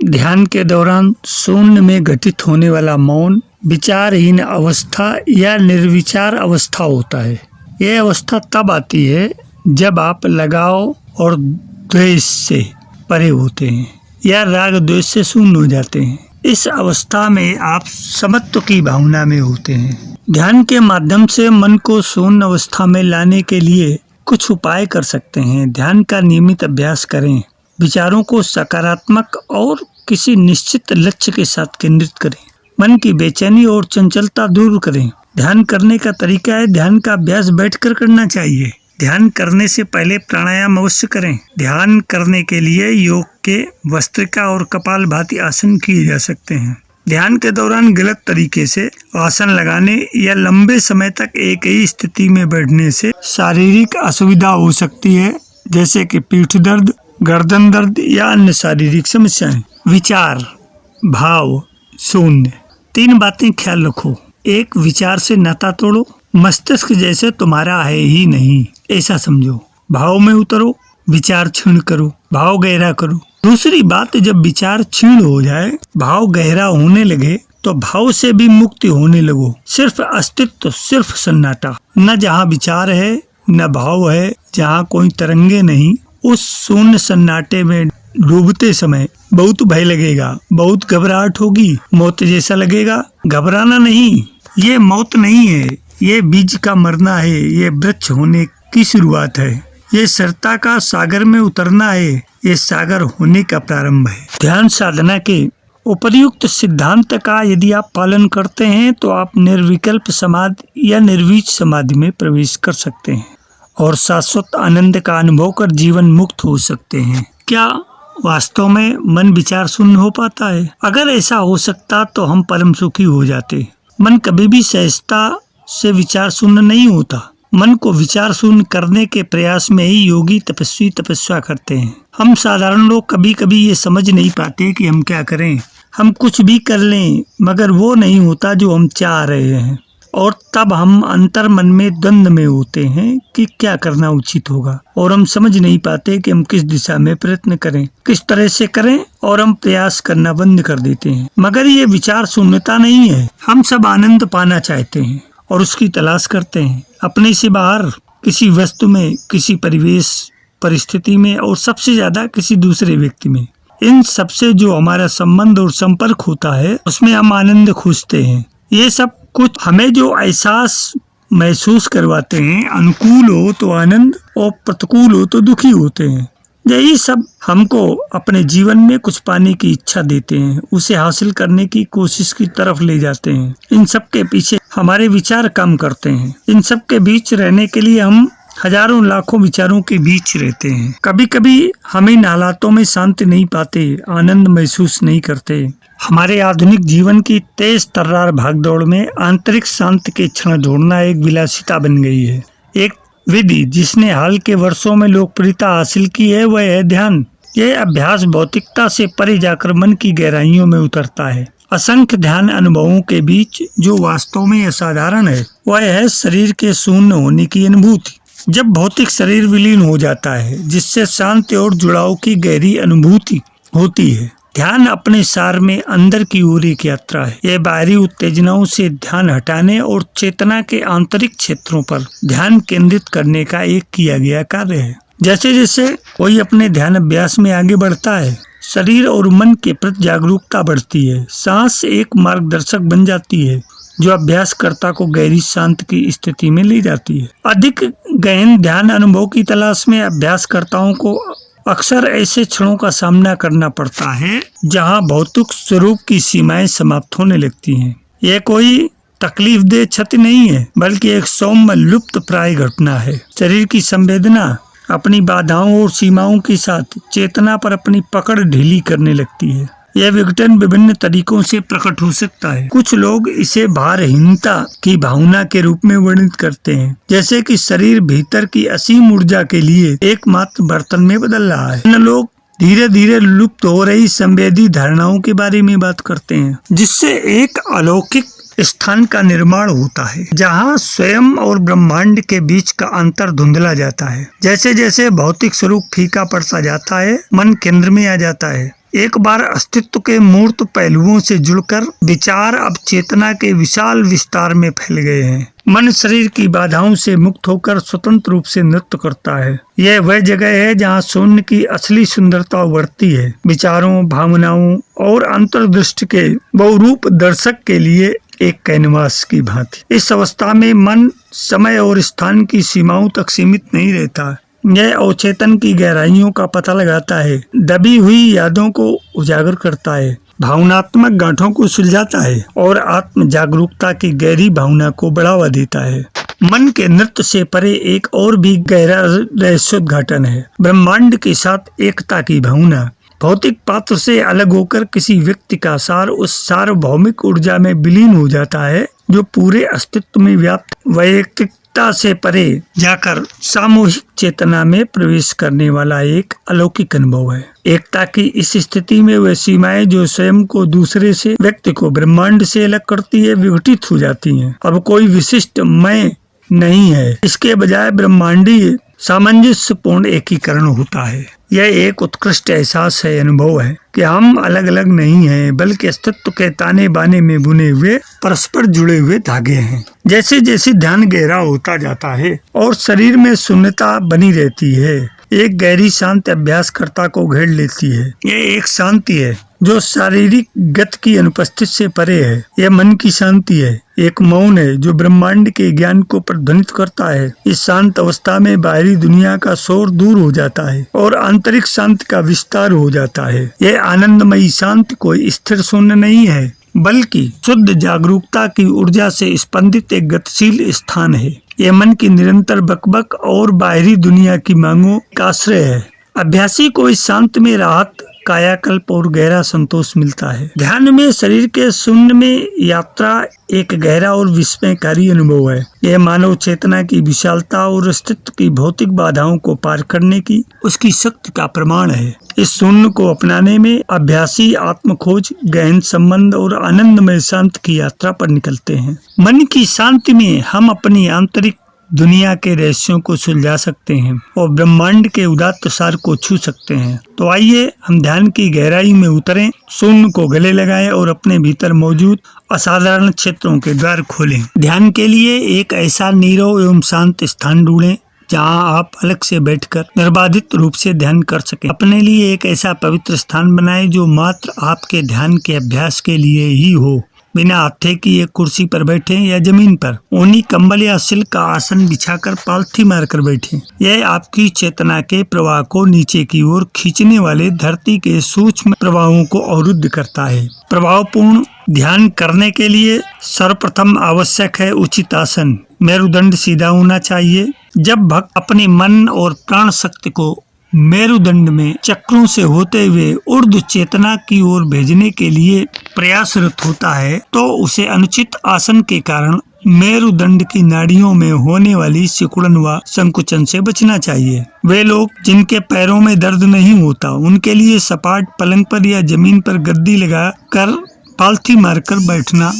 ध्यान के दौरान शून्य में घटित होने वाला मौन विचारहीन अवस्था या निर्विचार अवस्था होता है। यह अवस्था तब आती है जब आप लगाव और द्वेष से परे होते हैं या राग द्वेष से शून्य हो जाते हैं। इस अवस्था में आप समत्व की भावना में होते हैं। ध्यान के माध्यम से मन को शून्य अवस्था में लाने के लिए कुछ उपाय कर सकते हैं। ध्यान का नियमित अभ्यास करें। विचारों को सकारात्मक और किसी निश्चित लक्ष्य के साथ केंद्रित करें। मन की बेचैनी और चंचलता दूर करें। ध्यान करने का तरीका है, ध्यान का अभ्यास बैठकर करना चाहिए। ध्यान करने से पहले प्राणायाम अवश्य करें। ध्यान करने के लिए योग के वस्त्रिका और कपालभाति आसन किए जा सकते हैं। ध्यान के दौरान गलत तरीके से आसन लगाने या लंबे समय तक एक ही स्थिति में बैठने से शारीरिक असुविधा हो सकती है, जैसे कि पीठ दर्द, गर्दन दर्द या अन्य शारीरिक समस्याएं। विचार, भाव, शून्य। 3 बातें ख्याल रखो। 1, विचार से नाता तोड़ो। मस्तिष्क जैसे तुम्हारा है ही नहीं ऐसा समझो। भाव में उतरो, विचार क्षीण करो, भाव गहरा करो। दूसरी बात, जब विचार क्षीण हो जाए, भाव गहरा होने लगे तो भाव से भी मुक्ति होने लगो। सिर्फ अस्तित्व, सिर्फ सन्नाटा। न जहाँ विचार है न भाव है, जहाँ कोई तरंगे नहीं, उस शून्य सन्नाटे में डूबते समय बहुत भय लगेगा, बहुत घबराहट होगी, मौत जैसा लगेगा। घबराना नहीं, ये मौत नहीं है, ये बीज का मरना है, ये वृक्ष होने की शुरुआत है, ये सरता का सागर में उतरना है, ये सागर होने का प्रारंभ है। ध्यान साधना के उपर्युक्त सिद्धांत का यदि आप पालन करते हैं तो आप निर्विकल्प समाधि या निर्वीज समाधि में प्रवेश कर सकते हैं और शाश्वत आनंद का अनुभव कर जीवन मुक्त हो सकते हैं। क्या वास्तव में मन विचार शून्य हो पाता है? अगर ऐसा हो सकता तो हम परम सुखी हो जाते। मन कभी भी सहजता से विचार शून्य नहीं होता। मन को विचार शून्य करने के प्रयास में ही योगी तपस्वी तपस्या करते हैं। हम साधारण लोग कभी कभी ये समझ नहीं पाते कि हम क्या करें। हम कुछ भी कर लें मगर वो नहीं होता जो हम चाह रहे हैं, और तब हम अंतर मन में द्वंद्व में होते हैं कि क्या करना उचित होगा, और हम समझ नहीं पाते कि हम किस दिशा में प्रयत्न करें, किस तरह से करें, और हम प्रयास करना बंद कर देते हैं। मगर ये विचार शून्यता नहीं है। हम सब आनंद पाना चाहते हैं और उसकी तलाश करते हैं, अपने से बाहर, किसी वस्तु में, किसी परिवेश परिस्थिति में, और सबसे ज्यादा किसी दूसरे व्यक्ति में। इन सबसे जो हमारा संबंध और संपर्क होता है उसमें हम आनंद खोजते हैं। ये सब कुछ हमें जो एहसास महसूस करवाते हैं, अनुकूल हो तो आनंद और प्रतिकूल हो तो दुखी होते हैं। यही सब हमको अपने जीवन में कुछ पाने की इच्छा देते हैं, उसे हासिल करने की कोशिश की तरफ ले जाते हैं। इन सब के पीछे हमारे विचार काम करते हैं। इन सब के बीच रहने के लिए हम हजारों लाखों विचारों के बीच रहते हैं। कभी कभी हम इन हालातों में शांति नहीं पाते, आनंद महसूस नहीं करते। हमारे आधुनिक जीवन की तेज तर्रार भागदौड़ में आंतरिक शांति के क्षण ढूंढना एक विलासिता बन गई है। एक विधि जिसने हाल के वर्षों में लोकप्रियता हासिल की है वह है ध्यान। यह अभ्यास भौतिकता से परे जाकर मन की गहराइयों में उतरता है। असंख्य ध्यान अनुभवों के बीच जो वास्तव में असाधारण है वह है शरीर के शून्य होने की अनुभूति। जब भौतिक शरीर विलीन हो जाता है, जिससे शांति और जुड़ाव की गहरी अनुभूति होती है। ध्यान अपने सार में अंदर की ओर एक यात्रा है। यह बाहरी उत्तेजनाओं से ध्यान हटाने और चेतना के आंतरिक क्षेत्रों पर ध्यान केंद्रित करने का एक किया गया कार्य है। जैसे जैसे कोई अपने ध्यान अभ्यास में आगे बढ़ता है, शरीर और मन के प्रति जागरूकता बढ़ती है। सांस एक मार्गदर्शक बन जाती है जो अभ्यासकर्ता को गहरी शांत की स्थिति में ले जाती है। अधिक गहन ध्यान अनुभव की तलाश में अभ्यासकर्ताओं को अक्सर ऐसे क्षणों का सामना करना पड़ता है जहां भौतिक स्वरूप की सीमाएं समाप्त होने लगती हैं। यह कोई तकलीफ दे क्षति नहीं है, बल्कि एक सौम्य लुप्त प्राय घटना है। शरीर की संवेदना अपनी बाधाओं और सीमाओं के साथ चेतना पर अपनी पकड़ ढीली करने लगती है। यह विघटन विभिन्न तरीकों से प्रकट हो सकता है। कुछ लोग इसे भारहीनता की भावना के रूप में वर्णित करते हैं, जैसे कि शरीर भीतर की असीम ऊर्जा के लिए एकमात्र बर्तन में बदल रहा है। अन्य लोग धीरे धीरे लुप्त हो रही संवेदी धारणाओं के बारे में बात करते हैं, जिससे एक अलौकिक स्थान का निर्माण होता है जहां स्वयं और ब्रह्मांड के बीच का अंतर धुंधला जाता है। जैसे जैसे भौतिक स्वरूप फीका पड़ता जाता है, मन केंद्र में आ जाता है। एक बार अस्तित्व के मूर्त पहलुओं से जुड़कर विचार अब चेतना के विशाल विस्तार में फैल गए हैं। मन शरीर की बाधाओं से मुक्त होकर स्वतंत्र रूप से नृत्य करता है। यह वह जगह है जहाँ शून्य की असली सुंदरता उभरती है, विचारों, भावनाओं और अंतर्दृष्टि के बहुरूप दर्शक के लिए एक कैनवास की भांति। इस अवस्था में मन समय और स्थान की सीमाओं तक सीमित नहीं रहता। यह अवचेतन की गहराइयों का पता लगाता है, दबी हुई यादों को उजागर करता है, भावनात्मक गांठों को सुलझाता है और आत्म जागरूकता की गहरी भावना को बढ़ावा देता है। मन के नृत्य से परे एक और भी गहरा रहस्योद्घाटन है, ब्रह्मांड के साथ एकता की भावना। भौतिक पात्र से अलग होकर किसी व्यक्ति का सार उस सार्वभौमिक ऊर्जा में विलीन हो जाता है जो पूरे अस्तित्व में व्याप्त वैयक्तिकता से परे जाकर सामूहिक चेतना में प्रवेश करने वाला एक अलौकिक अनुभव है। एकता की इस स्थिति में वह सीमाएं जो स्वयं को दूसरे से, व्यक्ति को ब्रह्मांड से अलग करती है, विघटित हो जाती हैं। अब कोई विशिष्ट मैं नहीं है, इसके बजाय ब्रह्मांडीय सामंजस्यपूर्ण एकीकरण होता है। यह एक उत्कृष्ट एहसास है, अनुभव है कि हम अलग अलग नहीं हैं, बल्कि अस्तित्व के ताने बाने में बुने हुए परस्पर जुड़े हुए धागे हैं। जैसे जैसे ध्यान गहरा होता जाता है और शरीर में शून्यता बनी रहती है, एक गहरी शांति अभ्यासकर्ता को घेर लेती है। यह एक शांति है जो शारीरिक गति की अनुपस्थिति से परे है। यह मन की शांति है, एक मौन है जो ब्रह्मांड के ज्ञान को प्रतिध्वनित करता है। इस शांत अवस्था में बाहरी दुनिया का शोर दूर हो जाता है और आंतरिक शांति का विस्तार हो जाता है। यह आनंदमयी शांति कोई स्थिर शून्य नहीं है, बल्कि शुद्ध जागरूकता की ऊर्जा से स्पंदित एक गतिशील स्थान है। यह मन की निरंतर बकबक और बाहरी दुनिया की मांगों का आश्रय है। अभ्यासी को इस शांति में राहत, कायाकल्प और गहरा संतोष मिलता है। ध्यान में शरीर के शून्य में यात्रा एक गहरा और विस्मयकारी अनुभव है। यह मानव चेतना की विशालता और अस्तित्व की भौतिक बाधाओं को पार करने की उसकी शक्ति का प्रमाण है। इस शून्य को अपनाने में अभ्यासी आत्मखोज, गहन संबंध और आनंदमय शांति की यात्रा पर निकलते हैं। मन की शांति में हम अपनी आंतरिक दुनिया के रहस्यों को सुलझा सकते हैं और ब्रह्मांड के उदात्त सार को छू सकते हैं। तो आइए हम ध्यान की गहराई में उतरें, शून्य को गले लगाएं और अपने भीतर मौजूद असाधारण क्षेत्रों के द्वार खोलें। ध्यान के लिए एक ऐसा नीरव एवं शांत स्थान ढूंढें जहां आप अलग से बैठकर निर्बाधित रूप से ध्यान कर सकें। अपने लिए एक ऐसा पवित्र स्थान बनाएं जो मात्र आपके ध्यान के अभ्यास के लिए ही हो। बिना हत्थे की एक कुर्सी पर बैठे या जमीन पर ऊनी कंबल या सिल्क का आसन बिछाकर पालथी मारकर बैठे। यह आपकी चेतना के प्रवाह को नीचे की ओर खींचने वाले धरती के सूक्ष्म प्रवाहों को अवरुद्ध करता है। प्रभावपूर्ण ध्यान करने के लिए सर्वप्रथम आवश्यक है उचित आसन। मेरुदंड सीधा होना चाहिए। जब भक्त अपने मन और प्राण शक्ति को मेरुदंड में चक्रों से होते हुए ऊर्ध्व चेतना की ओर भेजने के लिए प्रयासरत होता है, तो उसे अनुचित आसन के कारण मेरुदंड की नाड़ियों में होने वाली सिकुड़न व संकुचन से बचना चाहिए। वे लोग जिनके पैरों में दर्द नहीं होता, उनके लिए सपाट पलंग पर या जमीन पर गद्दी लगा कर पालथी मारकर बैठना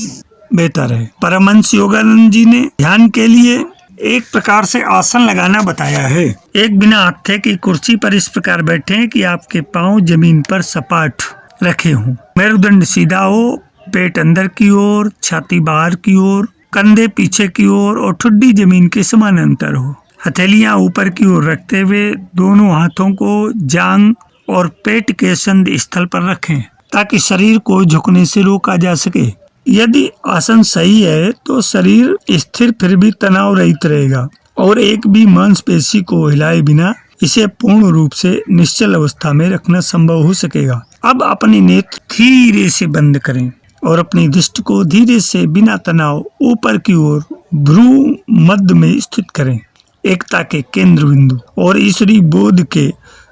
बेहतर है। परमहंस योगानंद जी ने ध्यान के लिए एक प्रकार से आसन लगाना बताया है। एक बिना हत्थे की कुर्सी पर इस प्रकार बैठें कि आपके पांव जमीन पर सपाट रखे हों, मेरुदंड सीधा हो, पेट अंदर की ओर, छाती बाहर की ओर, कंधे पीछे की ओर और ठुड्डी जमीन के समानांतर हो। हथेलियां ऊपर की ओर रखते हुए दोनों हाथों को जांघ और पेट के संधि स्थल पर रखें ताकि शरीर को झुकने से रोका जा सके। यदि आसन सही है तो शरीर स्थिर फिर भी तनाव रहित रहेगा और एक भी मांसपेशी को हिलाए बिना इसे पूर्ण रूप से निश्चल अवस्था में रखना संभव हो सकेगा। अब अपने नेत्र धीरे से बंद करें और अपनी दृष्टि को धीरे से बिना तनाव ऊपर की ओर भ्रू मध्य में स्थित करें, एकता के केंद्र बिंदु और ईश्वरी बोध के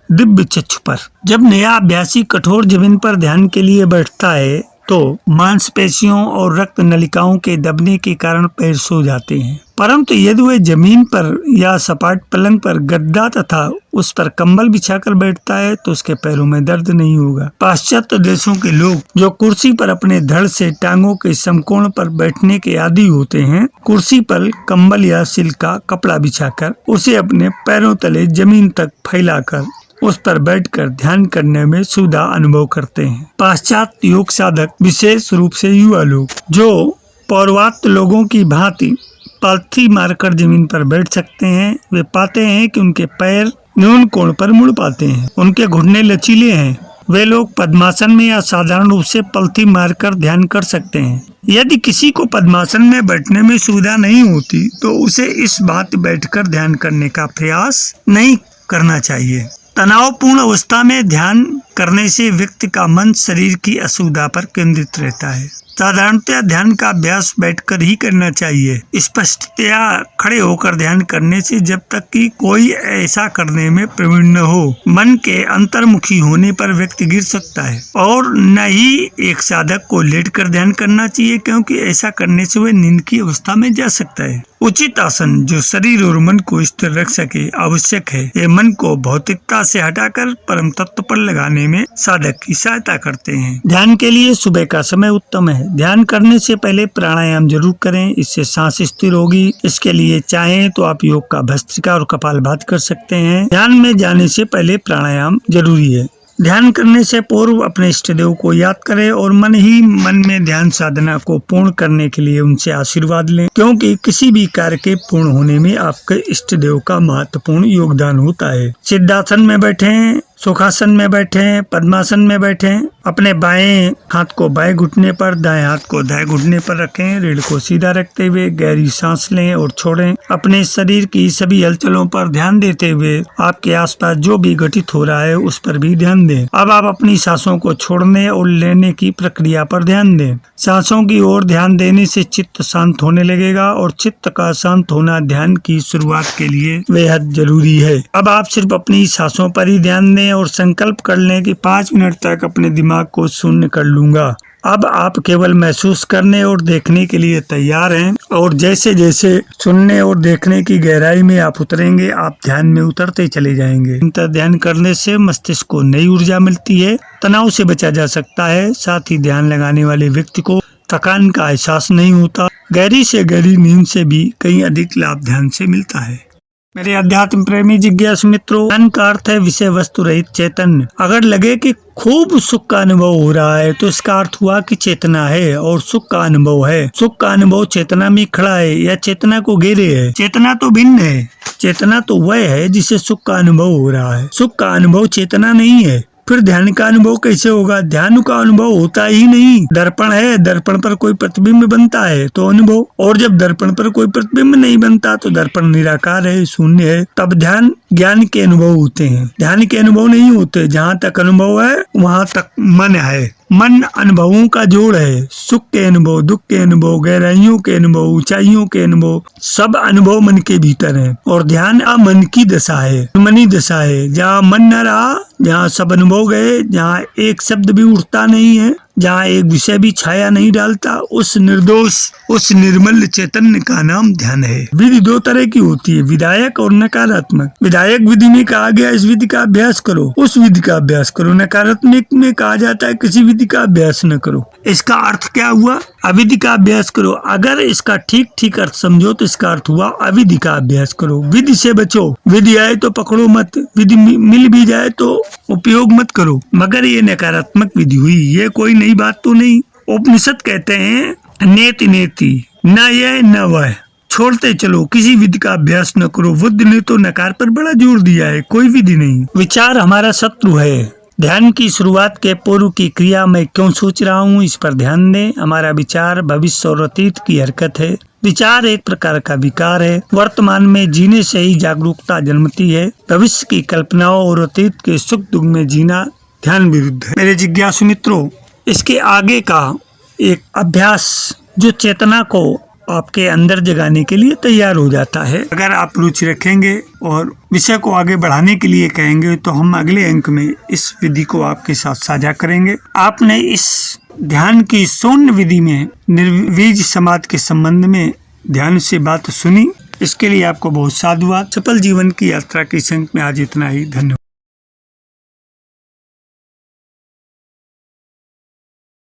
दिव्य चक्षु पर। जब नया अभ्यासी कठोर जमीन पर ध्यान के लिए बैठता है तो मांसपेशियों और रक्त नलिकाओं के दबने के कारण पैर सो जाते हैं, परंतु यदि वह जमीन पर या सपाट पलंग पर गद्दा तथा उस पर कंबल बिछाकर बैठता है तो उसके पैरों में दर्द नहीं होगा। पाश्चात्य देशों के लोग जो कुर्सी पर अपने धड़ से टांगों के समकोण पर बैठने के आदी होते हैं, कुर्सी पर कंबल या सिल्क का कपड़ा बिछाकर उसे अपने पैरों तले जमीन तक फैलाकर उस पर बैठकर ध्यान करने में सुविधा अनुभव करते हैं। पाश्चात्य योग साधक, विशेष रूप से युवा लोग, जो पौर्वात्य लोगों की भांति पालथी मारकर जमीन पर बैठ सकते हैं, वे पाते हैं कि उनके पैर न्यून कोण पर मुड़ पाते हैं, उनके घुटने लचीले हैं। वे लोग पद्मासन में या साधारण रूप से पलथी मारकर ध्यान कर सकते हैं। यदि किसी को पद्मासन में बैठने में सुविधा नहीं होती तो उसे इस भांति बैठकर ध्यान करने का प्रयास नहीं करना चाहिए। तनावपूर्ण अवस्था में ध्यान करने से व्यक्ति का मन शरीर की असुविधा पर केंद्रित रहता है। साधारणतया ध्यान का अभ्यास बैठकर ही करना चाहिए। स्पष्टतया खड़े होकर ध्यान करने से जब तक कि कोई ऐसा करने में प्रवीण न हो, मन के अंतर्मुखी होने पर व्यक्ति गिर सकता है। और न ही एक साधक को लेटकर ध्यान करना चाहिए, क्योंकि ऐसा करने से वह नींद की अवस्था में जा सकता है। उचित आसन जो शरीर और मन को स्थिर रख सके आवश्यक है। ये मन को भौतिकता से हटाकर परम तत्व पर लगाने में साधक की सहायता करते हैं। ध्यान के लिए सुबह का समय उत्तम है। ध्यान करने से पहले प्राणायाम जरूर करें, इससे सांस स्थिर होगी। इसके लिए चाहें तो आप योग का भस्त्रिका और कपालभाति कर सकते हैं। ध्यान में जाने से पहले प्राणायाम जरूरी है। ध्यान करने से पूर्व अपने इष्ट देव को याद करें और मन ही मन में ध्यान साधना को पूर्ण करने के लिए उनसे आशीर्वाद लें, क्योंकि किसी भी कार्य के पूर्ण होने में आपके इष्ट देव का महत्वपूर्ण योगदान होता है। सिद्धासन में बैठें, सुखासन में बैठें, पद्मासन में बैठें। अपने बाएं हाथ को बाएं घुटने पर, दाएं हाथ को दाएं घुटने पर रखें। रीढ़ को सीधा रखते हुए गहरी सांस लें और छोड़ें। अपने शरीर की सभी हलचलों पर ध्यान देते हुए आपके आसपास जो भी घटित हो रहा है उस पर भी ध्यान दें। अब आप अपनी सांसों को छोड़ने और लेने की प्रक्रिया पर ध्यान दें। सांसों की ओर ध्यान देने से चित्त शांत होने लगेगा और चित्त का शांत होना ध्यान की शुरुआत के लिए बेहद जरूरी है। अब आप सिर्फ अपनी सांसों पर ही ध्यान दें और संकल्प कर लें कि 5 मिनट तक अपने दिमाग को शून्य कर लूंगा। अब आप केवल महसूस करने और देखने के लिए तैयार हैं, और जैसे जैसे सुनने और देखने की गहराई में आप उतरेंगे, आप ध्यान में उतरते चले जाएंगे। निरंतर ध्यान करने से मस्तिष्क को नई ऊर्जा मिलती है, तनाव से बचा जा सकता है। साथ ही ध्यान लगाने वाले व्यक्ति को थकान का एहसास नहीं होता। गहरी से गहरी नींद से भी कहीं अधिक लाभ ध्यान से मिलता है। मेरे अध्यात्म प्रेमी जिज्ञासु मित्रों, ध्यान का अर्थ है विषय वस्तु रहित चैतन्य। अगर लगे कि खूब सुख का अनुभव हो रहा है तो इसका अर्थ हुआ कि चेतना है और सुख का अनुभव है। सुख का अनुभव चेतना में खड़ा है या चेतना को घेरे है। चेतना तो भिन्न है। चेतना तो वह है जिसे सुख का अनुभव हो रहा है। सुख का अनुभव चेतना नहीं है। फिर ध्यान का अनुभव कैसे होगा? ध्यान का अनुभव होता ही नहीं। दर्पण है, दर्पण पर कोई प्रतिबिंब बनता है तो अनुभव, और जब दर्पण पर कोई प्रतिबिंब नहीं बनता तो दर्पण निराकार है, शून्य है। तब ध्यान ज्ञान के अनुभव होते हैं। ध्यान के अनुभव नहीं होते। जहाँ तक अनुभव है वहाँ तक मन है। मन अनुभवों का जोड़ है। सुख के अनुभव, दुख के अनुभव, गहराइयों के अनुभव, ऊंचाइयों के अनुभव, सब अनुभव मन के भीतर है। और ध्यान मन की दशा है, मनी दशा है। जहाँ मन न रहा, जहाँ सब अनुभव गए, जहाँ एक शब्द भी उठता नहीं है, जहाँ एक विषय भी छाया नहीं डालता, उस निर्दोष, उस निर्मल चैतन्य का नाम ध्यान है। विधि 2 तरह की होती है, विधायक और नकारात्मक। विधायक विधि में कहा गया इस विधि का अभ्यास करो, उस विधि का अभ्यास करो। नकारात्मक में कहा जाता है किसी विधि का अभ्यास न करो। इसका अर्थ क्या हुआ? अविधि का अभ्यास करो। अगर इसका ठीक ठीक अर्थ समझो तो इसका अर्थ हुआ अविधि का अभ्यास करो। विधि से बचो। विधि आए तो पकड़ो मत, विधि मिल भी जाए तो उपयोग मत करो। मगर ये नकारात्मक विधि हुई, ये कोई नई बात तो नहीं। उपनिषद कहते हैं नेति नेति, न यह न वह, छोड़ते चलो, किसी विधि का अभ्यास न करो। बुद्ध ने तो नकार पर बड़ा जोर दिया है, कोई विधि नहीं। विचार हमारा शत्रु है। ध्यान की शुरुआत के पूर्व की क्रिया मैं क्यों सोच रहा हूँ, इस पर ध्यान दें। हमारा विचार भविष्य और अतीत की हरकत है। विचार एक प्रकार का विकार है। वर्तमान में जीने से ही जागरूकता जन्मती है। भविष्य की कल्पनाओं और अतीत के सुख दुख में जीना ध्यान विरुद्ध है। मेरे जिज्ञासु मित्रों, इसके आगे का एक अभ्यास जो चेतना को आपके अंदर जगाने के लिए तैयार हो जाता है। अगर आप रुचि रखेंगे और विषय को आगे बढ़ाने के लिए कहेंगे तो हम अगले अंक में इस विधि को आपके साथ साझा करेंगे। आपने इस ध्यान की शून्य विधि में निर्वीज समाधि के संबंध में ध्यान से बात सुनी। इसके लिए आपको बहुत साधुवाद। सफल जीवन की यात्रा के संग में आज इतना ही। धन्यवाद।